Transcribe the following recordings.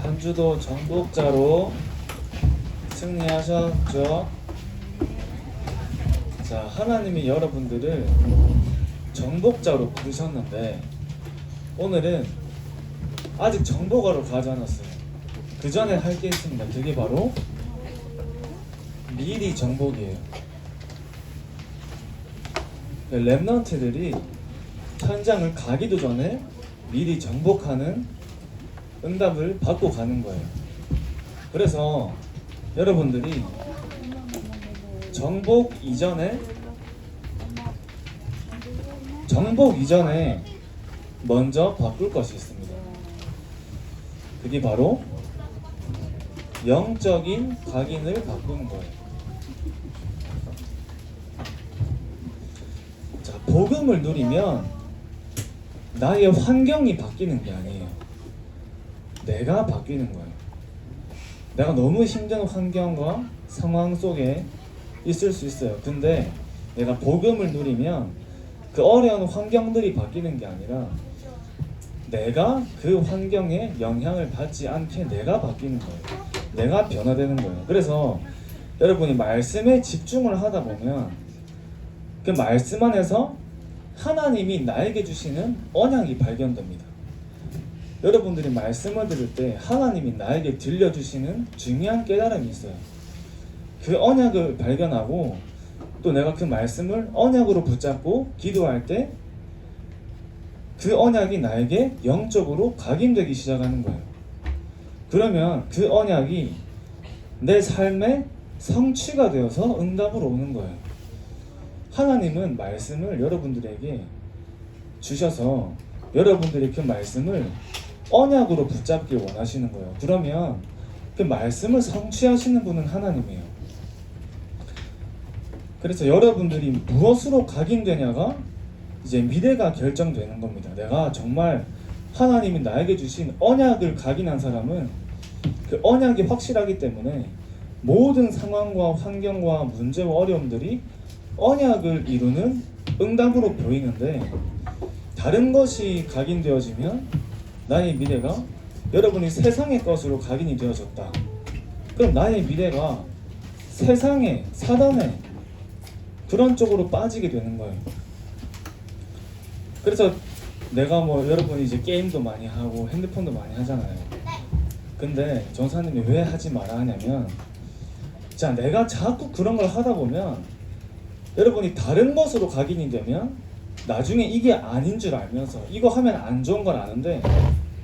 한 주도 정복자로 승리하셨죠? 자, 하나님이 여러분들을 정복자로 부르셨는데 오늘은 아직 정복하러 가지 않았어요. 그 전에 할 게 있습니다. 그게 바로 미리 정복이에요. 렘넌트들이 현장을 가기도 전에 미리 정복하는 응답을 받고 가는 거예요. 그래서 여러분들이 정복 이전에 먼저 바꿀 것이 있습니다. 그게 바로 영적인 각인을 바꾸는 거예요. 자, 복음을 누리면 나의 환경이 바뀌는 게 아니에요. 내가 바뀌는 거예요. 내가 너무 힘든 환경과 상황 속에 있을 수 있어요. 근데 내가 복음을 누리면 그 어려운 환경들이 바뀌는 게 아니라 내가 그 환경에 영향을 받지 않게 내가 바뀌는 거예요. 내가 변화되는 거예요. 그래서 여러분이 말씀에 집중을 하다 보면 그 말씀 안에서 하나님이 나에게 주시는 언약이 발견됩니다. 여러분들이 말씀을 들을 때 하나님이 나에게 들려주시는 중요한 깨달음이 있어요. 그 언약을 발견하고 또 내가 그 말씀을 언약으로 붙잡고 기도할 때 그 언약이 나에게 영적으로 각인되기 시작하는 거예요. 그러면 그 언약이 내 삶의 성취가 되어서 응답으로 오는 거예요. 하나님은 말씀을 여러분들에게 주셔서 여러분들이 그 말씀을 언약으로 붙잡길 원하시는 거예요. 그러면 그 말씀을 성취하시는 분은 하나님이에요. 그래서 여러분들이 무엇으로 각인되냐가 이제 미래가 결정되는 겁니다. 내가 정말 하나님이 나에게 주신 언약을 각인한 사람은 그 언약이 확실하기 때문에 모든 상황과 환경과 문제와 어려움들이 언약을 이루는 응답으로 보이는데, 다른 것이 각인되어지면 나의 미래가 여러분이 세상의 것으로 각인이 되어졌다. 그럼 나의 미래가 세상의 사단의 그런 쪽으로 빠지게 되는 거예요. 그래서 내가 여러분이 이제 게임도 많이 하고 핸드폰도 많이 하잖아요. 근데 전사님이 왜 하지 마라 하냐면, 자, 내가 자꾸 그런 걸 하다 보면 여러분이 다른 것으로 각인이 되면 나중에 이게 아닌 줄 알면서 이거 하면 안 좋은 걸 아는데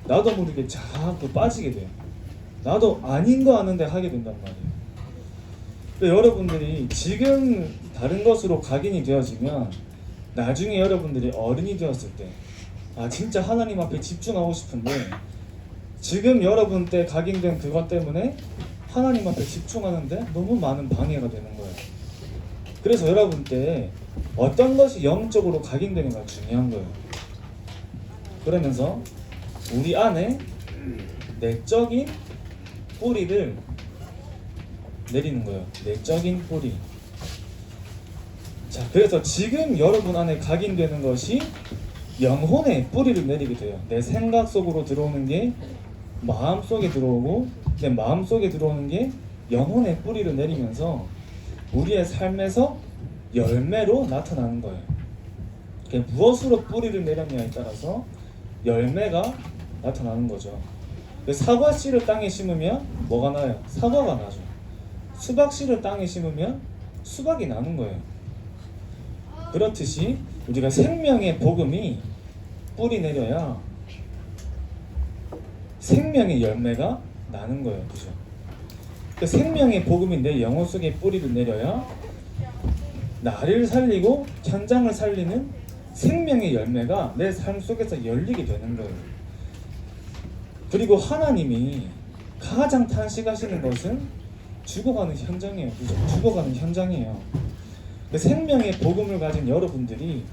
나도 모르게 자꾸 빠지게 돼요. 나도 아닌 거 아는데 하게 된단 말이에요. 근데 여러분들이 지금 다른 것으로 각인이 되어지면 나중에 여러분들이 어른이 되었을 때 진짜 하나님 앞에 집중하고 싶은데 지금 여러분 때 각인된 그것 때문에 하나님 앞에 집중하는데 너무 많은 방해가 되는 거예요. 그래서 여러분 때 어떤 것이 영적으로 각인되는가 중요한 거예요. 그러면서 우리 안에 내적인 뿌리를 내리는 거예요. 내적인 뿌리. 자, 그래서 지금 여러분 안에 각인되는 것이 영혼의 뿌리를 내리게 돼요. 내 생각 속으로 들어오는 게 마음 속에 들어오고, 내 마음 속에 들어오는 게 영혼의 뿌리를 내리면서 우리의 삶에서 열매로 나타나는 거예요. 무엇으로 뿌리를 내렸냐에 따라서 열매가 나타나는 거죠. 사과 씨를 땅에 심으면 뭐가 나요? 사과가 나죠. 수박 씨를 땅에 심으면 수박이 나는 거예요. 그렇듯이 우리가 생명의 복음이 뿌리 내려야 생명의 열매가 나는 거예요. 그죠? 그 생명의 복음이 내 영혼 속에 뿌리를 내려야 나를 살리고 현장을 살리는 생명의 열매가 내 삶 속에서 열리게 되는 거예요. 그리고 하나님이 가장 탄식하시는 것은 죽어가는 현장이에요. 그죠? 죽어가는 현장이에요. 그 생명의 복음을 가진 여러분들이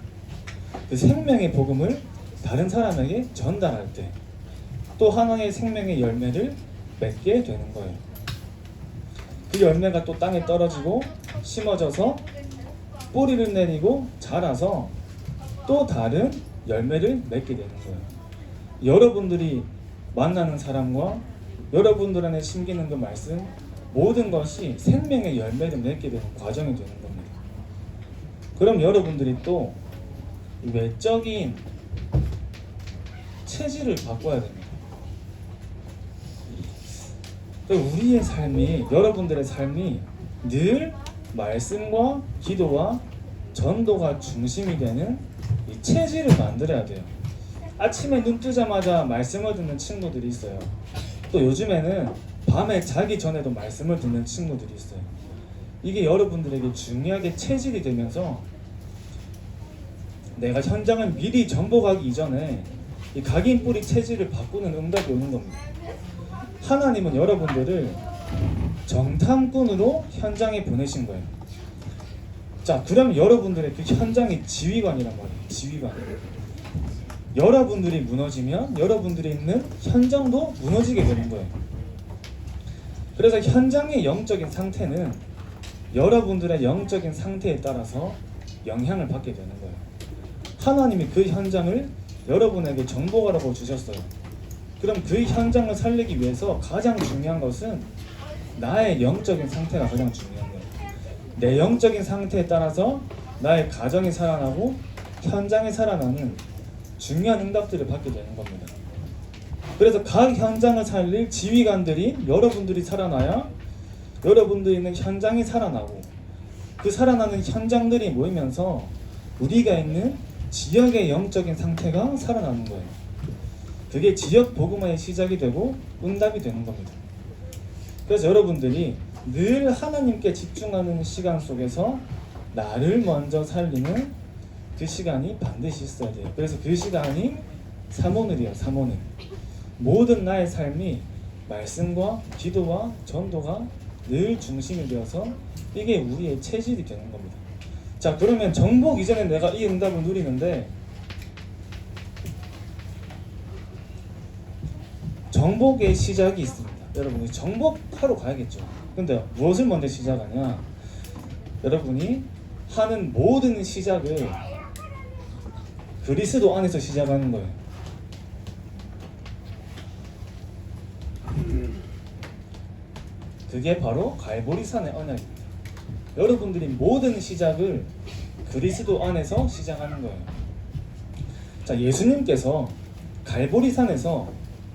그 생명의 복음을 다른 사람에게 전달할 때 또 하나의 생명의 열매를 맺게 되는 거예요. 그 열매가 또 땅에 떨어지고 심어져서 뿌리를 내리고 자라서 또 다른 열매를 맺게 되는 거예요. 여러분들이 만나는 사람과 여러분들 안에 심기는 그 말씀 모든 것이 생명의 열매를 맺게 되는 과정이 되는 겁니다. 그럼 여러분들이 또 외적인 체질을 바꿔야 됩니다. 우리의 삶이, 여러분들의 삶이 늘 말씀과 기도와 전도가 중심이 되는 이 체질을 만들어야 돼요. 아침에 눈 뜨자마자 말씀을 듣는 친구들이 있어요. 또 요즘에는 밤에 자기 전에도 말씀을 듣는 친구들이 있어요. 이게 여러분들에게 중요하게 체질이 되면서 내가 현장을 미리 정복하기 이전에 이 각인 뿌리 체질을 바꾸는 응답이 오는 겁니다. 하나님은 여러분들을 정탐꾼으로 현장에 보내신 거예요. 자, 그럼 여러분들의 그 현장이 지휘관이란 말이에요. 지휘관. 여러분들이 무너지면 여러분들이 있는 현장도 무너지게 되는 거예요. 그래서 현장의 영적인 상태는 여러분들의 영적인 상태에 따라서 영향을 받게 되는 거예요. 하나님이 그 현장을 여러분에게 정복하라고 주셨어요. 그럼 그 현장을 살리기 위해서 가장 중요한 것은 나의 영적인 상태가 가장 중요한 거예요. 내 영적인 상태에 따라서 나의 가정이 살아나고 현장이 살아나는 중요한 응답들을 받게 되는 겁니다. 그래서 각 현장을 살릴 지휘관들이 여러분들이 살아나야 여러분들이 있는 현장이 살아나고 그 살아나는 현장들이 모이면서 우리가 있는 지역의 영적인 상태가 살아나는 거예요. 그게 지역 복음화의 시작이 되고 응답이 되는 겁니다. 그래서 여러분들이 늘 하나님께 집중하는 시간 속에서 나를 먼저 살리는 그 시간이 반드시 있어야 돼요. 그래서 그 시간이 삼오늘이에요. 삼오늘. 모든 나의 삶이 말씀과 기도와 전도가 늘 중심이 되어서 이게 우리의 체질이 되는 겁니다. 자, 그러면 정복 이전에 내가 이 응답을 누리는데 정복의 시작이 있습니다. 여러분이 정복하러 가야겠죠. 근데 무엇을 먼저 시작하냐? 여러분이 하는 모든 시작을 그리스도 안에서 시작하는 거예요. 그게 바로 갈보리산의 언약입니다. 여러분들이 모든 시작을 그리스도 안에서 시작하는 거예요. 자, 예수님께서 갈보리산에서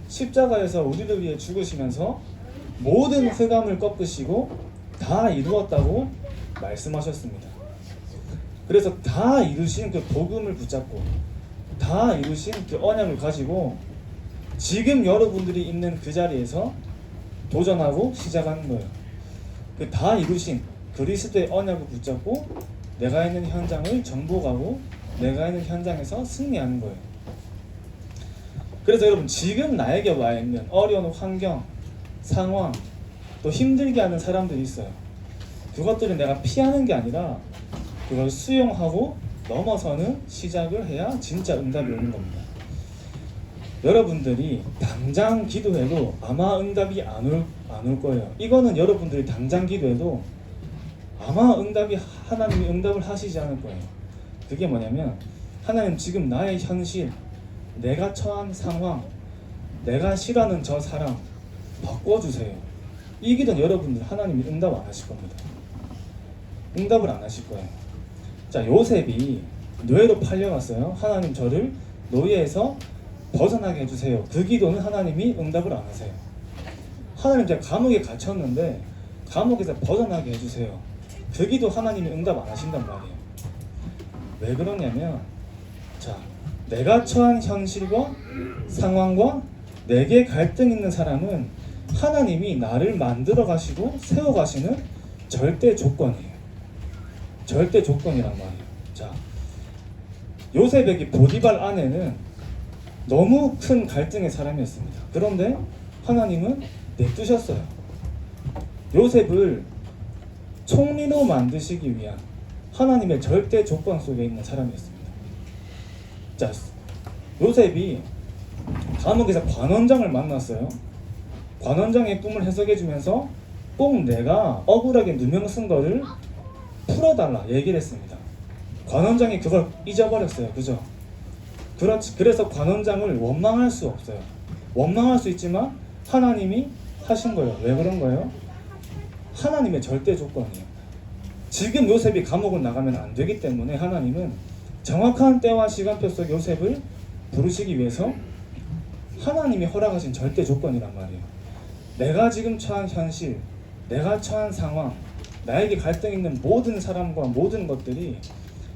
십자가에서 우리를 위해 죽으시면서 모든 흑암을 꺾으시고 다 이루었다고 말씀하셨습니다. 그래서 다 이루신 그 복음을 붙잡고 다 이루신 그 언약을 가지고 지금 여러분들이 있는 그 자리에서 도전하고 시작하는 거예요. 그 다 이루신 그리스도의 언약을 붙잡고 내가 있는 현장을 정복하고 내가 있는 현장에서 승리하는 거예요. 그래서 여러분 지금 나에게 와 있는 어려운 환경, 상황, 또 힘들게 하는 사람들이 있어요. 그것들은 내가 피하는 게 아니라 그걸 수용하고 넘어서는 시작을 해야 진짜 응답이 오는 겁니다. 여러분들이 당장 기도해도 아마 응답이 안 올 거예요. 이거는 여러분들이 당장 기도해도 아마 하나님이 응답을 하시지 않을 거예요. 그게 뭐냐면 하나님 지금 나의 현실, 내가 처한 상황, 내가 싫어하는 저 사람 바꿔주세요. 이 기도는 여러분들 하나님이 응답 안 하실 겁니다. 응답을 안 하실 거예요. 자, 요셉이 노예로 팔려갔어요. 하나님 저를 노예에서 벗어나게 해주세요. 그 기도는 하나님이 응답을 안 하세요. 하나님 제가 감옥에 갇혔는데 감옥에서 벗어나게 해주세요. 그 기도 하나님이 응답 안 하신단 말이에요. 왜 그러냐면 자, 내가 처한 현실과 상황과 내게 갈등 있는 사람은 하나님이 나를 만들어 가시고 세워 가시는 절대 조건이에요. 절대 조건이란 말이에요. 자, 요셉에게 보디발 아내는 너무 큰 갈등의 사람이었습니다. 그런데 하나님은 내두셨어요. 요셉을 총리로 만드시기 위한 하나님의 절대 조건 속에 있는 사람이었습니다. 자, 요셉이 감옥에서 관원장을 만났어요. 관원장의 꿈을 해석해주면서 꼭 내가 억울하게 누명 쓴 거를 풀어달라 얘기를 했습니다. 관원장이 그걸 잊어버렸어요. 그죠? 그래서 관원장을 원망할 수 없어요. 원망할 수 있지만 하나님이 하신 거예요. 왜 그런 거예요? 하나님의 절대 조건이에요. 지금 요셉이 감옥을 나가면 안 되기 때문에 하나님은 정확한 때와 시간표 속 요셉을 부르시기 위해서 하나님이 허락하신 절대 조건이란 말이에요. 내가 지금 처한 현실, 내가 처한 상황, 나에게 갈등 있는 모든 사람과 모든 것들이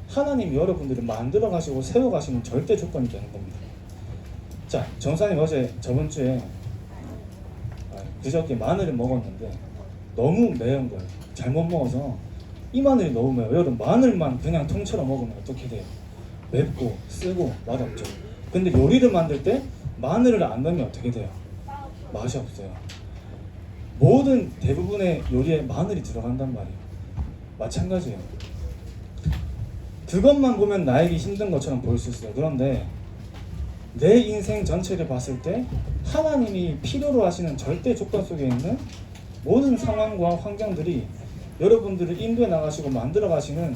하나님이 여러분들을 만들어 가시고 세워 가시는 절대 조건이 되는 겁니다. 자, 전사님 저번 주에 그저께 마늘을 먹었는데 너무 매운 거예요. 잘못 먹어서 이 마늘이 너무 매워요. 여러분, 마늘만 그냥 통째로 먹으면 어떻게 돼요? 맵고 쓰고 맛없죠. 근데 요리를 만들 때 마늘을 안 넣으면 어떻게 돼요? 맛이 없어요. 모든 대부분의 요리에 마늘이 들어간단 말이에요. 마찬가지예요. 그것만 보면 나에게 힘든 것처럼 보일 수 있어요. 그런데 내 인생 전체를 봤을 때 하나님이 필요로 하시는 절대 조건 속에 있는 모든 상황과 환경들이 여러분들을 인도해 나가시고 만들어 가시는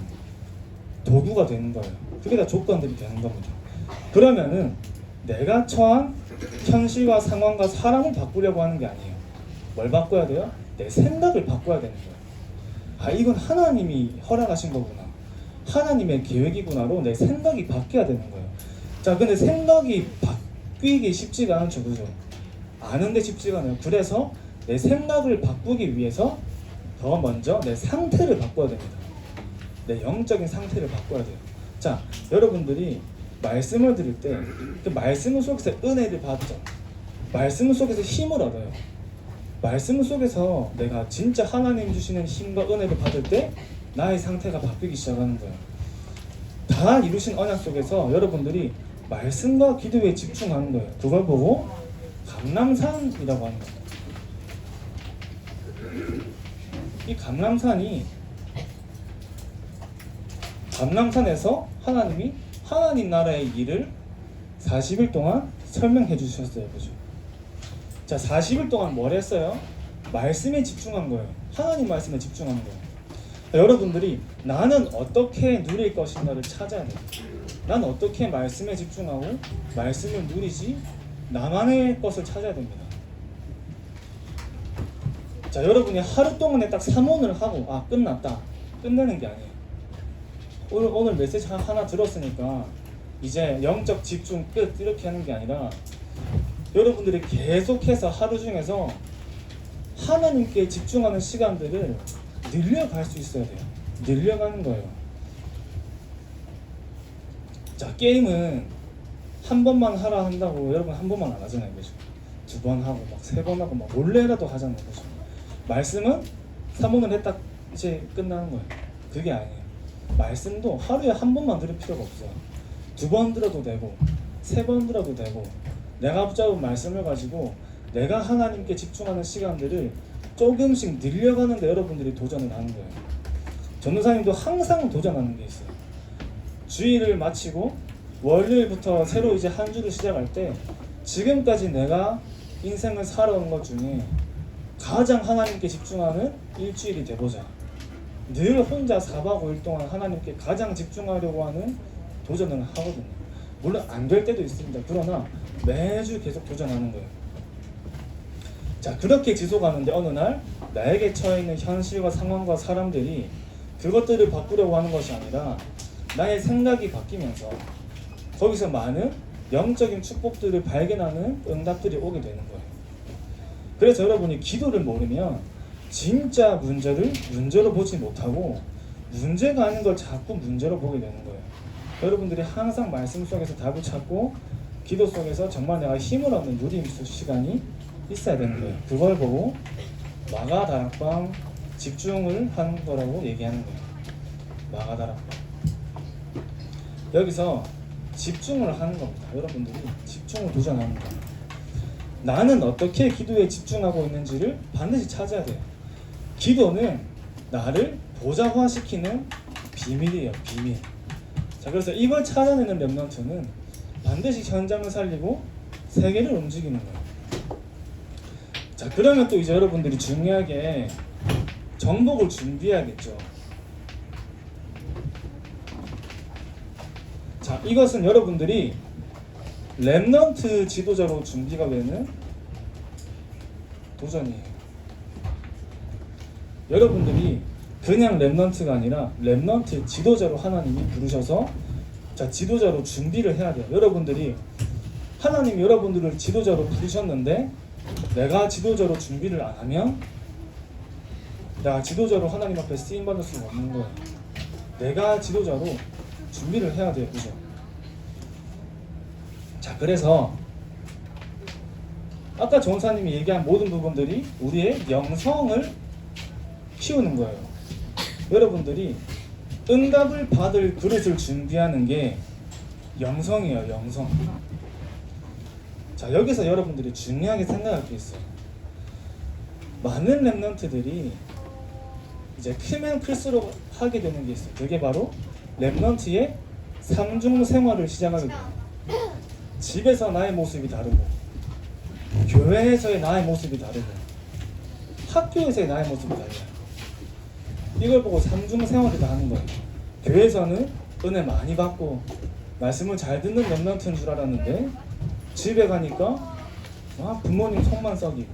도구가 되는 거예요. 그게 다 조건들이 되는 겁니다. 그러면은 내가 처한 현실과 상황과 사람을 바꾸려고 하는 게 아니에요. 뭘 바꿔야 돼요? 내 생각을 바꿔야 되는 거예요. 아, 이건 하나님이 허락하신 거구나, 하나님의 계획이구나로 내 생각이 바뀌어야 되는 거예요. 자, 근데 생각이 바뀌기 쉽지가 않죠, 그죠? 아는데 쉽지가 않아요. 그래서 내 생각을 바꾸기 위해서 더 먼저 내 상태를 바꿔야 됩니다. 내 영적인 상태를 바꿔야 돼요. 자, 여러분들이 말씀을 드릴 때 그 말씀 속에서 은혜를 받죠. 말씀 속에서 힘을 얻어요. 말씀 속에서 내가 진짜 하나님 주시는 힘과 은혜를 받을 때 나의 상태가 바뀌기 시작하는 거예요. 다 이루신 언약 속에서 여러분들이 말씀과 기도에 집중하는 거예요. 그걸 보고 감람산이라고 하는 거예요. 이 감람산에서 하나님이 하나님 나라의 일을 40일 동안 설명해 주셨어요. 그죠? 자, 40일 동안 뭘 했어요? 말씀에 집중한 거예요. 하나님 말씀에 집중한 거예요. 여러분들이 나는 어떻게 누릴 것인가를 찾아야 돼요. 난 어떻게 말씀에 집중하고 말씀을 누리지? 나만의 것을 찾아야 됩니다. 자, 여러분이 하루 동안에 딱 3원을 하고 끝났다, 끝내는 게 아니에요. 오늘 메시지 하나 들었으니까 이제 영적 집중 끝, 이렇게 하는 게 아니라 여러분들이 계속해서 하루 중에서 하나님께 집중하는 시간들을 늘려갈 수 있어야 돼요. 늘려가는 거예요. 자, 게임은 한 번만 하라 한다고 여러분 한 번만 안 하잖아요. 그죠? 2번 하고 막 3번 하고 막 몰래라도 하잖아요. 그죠? 말씀은 3번을 했다 이제 끝나는 거예요. 그게 아니에요. 말씀도 하루에 한 번만 들을 필요가 없어요. 2번 들어도 되고 3번 들어도 되고, 내가 붙잡은 말씀을 가지고 내가 하나님께 집중하는 시간들을 조금씩 늘려가는 데 여러분들이 도전을 하는 거예요. 전도사님도 항상 도전하는 게 있어요. 주일을 마치고 월요일부터 새로 이제 한 주를 시작할 때 지금까지 내가 인생을 살아온 것 중에 가장 하나님께 집중하는 일주일이 돼보자. 늘 혼자 4박 5일 동안 하나님께 가장 집중하려고 하는 도전을 하거든요. 물론 안 될 때도 있습니다. 그러나 매주 계속 도전하는 거예요. 자, 그렇게 지속하는데 어느 날 나에게 처해 있는 현실과 상황과 사람들이 그것들을 바꾸려고 하는 것이 아니라 나의 생각이 바뀌면서 거기서 많은 영적인 축복들을 발견하는 응답들이 오게 되는 거예요. 그래서 여러분이 기도를 모르면 진짜 문제를 문제로 보지 못하고 문제가 아닌 걸 자꾸 문제로 보게 되는 거예요. 여러분들이 항상 말씀 속에서 답을 찾고 기도 속에서 정말 내가 힘을 얻는 누림 시간이 있어야 되는 거예요. 그걸 보고 마가다락방 집중을 하는 거라고 얘기하는 거예요. 마가다락방. 여기서 집중을 하는 겁니다. 여러분들이 집중을 도전하는 거예요. 나는 어떻게 기도에 집중하고 있는지를 반드시 찾아야 돼요. 기도는 나를 보좌화시키는 비밀이에요. 비밀. 자, 그래서 이걸 찾아내는 렘넌트는 반드시 현장을 살리고 세계를 움직이는 거예요. 자, 그러면 또 이제 여러분들이 중요하게 정복을 준비해야겠죠. 자, 이것은 여러분들이 렘넌트 지도자로 준비가 되는 도전이에요. 여러분들이 그냥 랩넌트가 아니라 랩넌트 지도자로 하나님이 부르셔서 자, 지도자로 준비를 해야 돼요. 여러분들이 하나님이 여러분들을 지도자로 부르셨는데 내가 지도자로 준비를 안 하면 내가 지도자로 하나님 앞에 쓰임받을 수는 없는 거예요. 내가 지도자로 준비를 해야 돼요. 그죠? 자, 그래서 아까 전사님이 얘기한 모든 부분들이 우리의 영성을 키우는 거예요. 여러분들이 응답을 받을 그릇을 준비하는 게 영성이에요. 영성. 자, 여기서 여러분들이 중요하게 생각할 게 있어요. 많은 랩넌트들이 이제 크면 클수록 하게 되는 게 있어요. 그게 바로 랩넌트의 상중 생활을 시작하게 돼요. 집에서 나의 모습이 다르고, 교회에서의 나의 모습이 다르고, 학교에서의 나의 모습이 달라요. 이걸 보고 상중 생활이다 하는 거예요. 교회에서는 은혜 많이 받고 말씀을 잘 듣는 랩넌트인 줄 알았는데 집에 가니까 부모님 속만 썩이고,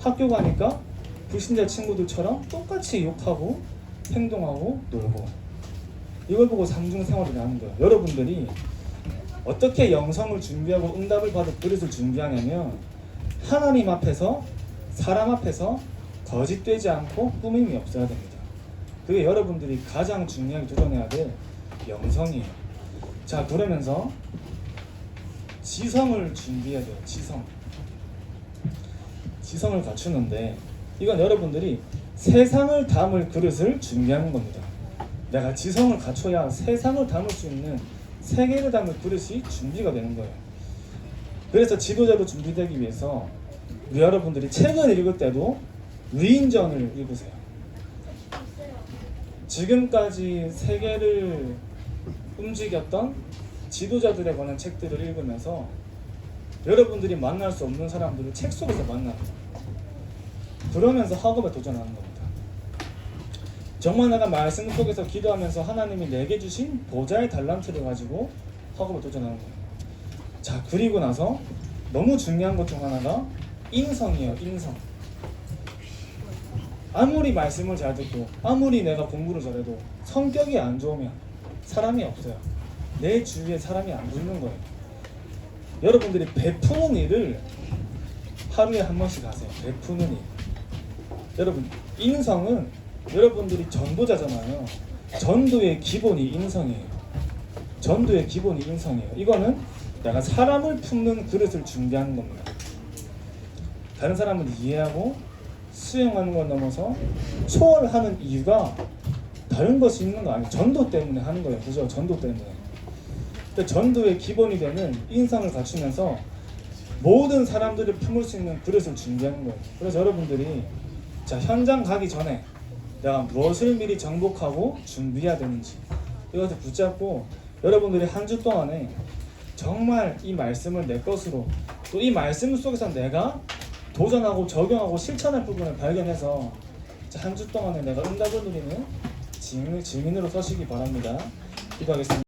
학교 가니까 불신자 친구들처럼 똑같이 욕하고 행동하고 놀고, 이걸 보고 상중 생활이라 하는 거예요. 여러분들이 어떻게 영성을 준비하고 응답을 받을 그릇을 준비하냐면 하나님 앞에서 사람 앞에서 거짓되지 않고 꾸밈이 없어야 됩니다. 그게 여러분들이 가장 중요하게 도전해야 될 영성이에요. 자, 그러면서 지성을 준비해야 돼요. 지성을 갖추는데 이건 여러분들이 세상을 담을 그릇을 준비하는 겁니다. 내가 지성을 갖춰야 세상을 담을 수 있는 세계를 담을 그릇이 준비가 되는 거예요. 그래서 지도자로 준비되기 위해서 우리 여러분들이 책을 읽을 때도 위인전을 읽으세요. 지금까지 세계를 움직였던 지도자들에 관한 책들을 읽으면서 여러분들이 만날 수 없는 사람들을 책 속에서 만납니다. 그러면서 학업에 도전하는 겁니다. 정말 내가 말씀 속에서 기도하면서 하나님이 내게 주신 보좌의 달란트를 가지고 학업에 도전하는 거예요. 자, 그리고 나서 너무 중요한 것 중 하나가 인성이에요. 인성. 아무리 말씀을 잘 듣고 아무리 내가 공부를 잘해도 성격이 안 좋으면 사람이 없어요. 내 주위에 사람이 안 붙는 거예요. 여러분들이 베푸는 일을 하루에 한 번씩 하세요. 베푸는 일. 여러분, 인성은 여러분들이 전도자잖아요. 전도의 기본이 인성이에요. 전도의 기본이 인성이에요. 이거는 내가 사람을 품는 그릇을 준비하는 겁니다. 다른 사람을 이해하고 수용하는 걸 넘어서 초월하는 이유가 다른 것이 있는 거 아니에요. 전도 때문에 하는 거예요. 그죠? 전도 때문에. 근데 전도의 기본이 되는 인성을 갖추면서 모든 사람들을 품을 수 있는 그릇을 준비하는 거예요. 그래서 여러분들이 자, 현장 가기 전에 내가 무엇을 미리 정복하고 준비해야 되는지 이것을 붙잡고 여러분들이 한 주 동안에 정말 이 말씀을 내 것으로, 또 이 말씀 속에서 내가 도전하고 적용하고 실천할 부분을 발견해서 한 주 동안에 내가 응답을 누리는 증인으로 서시기 바랍니다. 기도하겠습니다.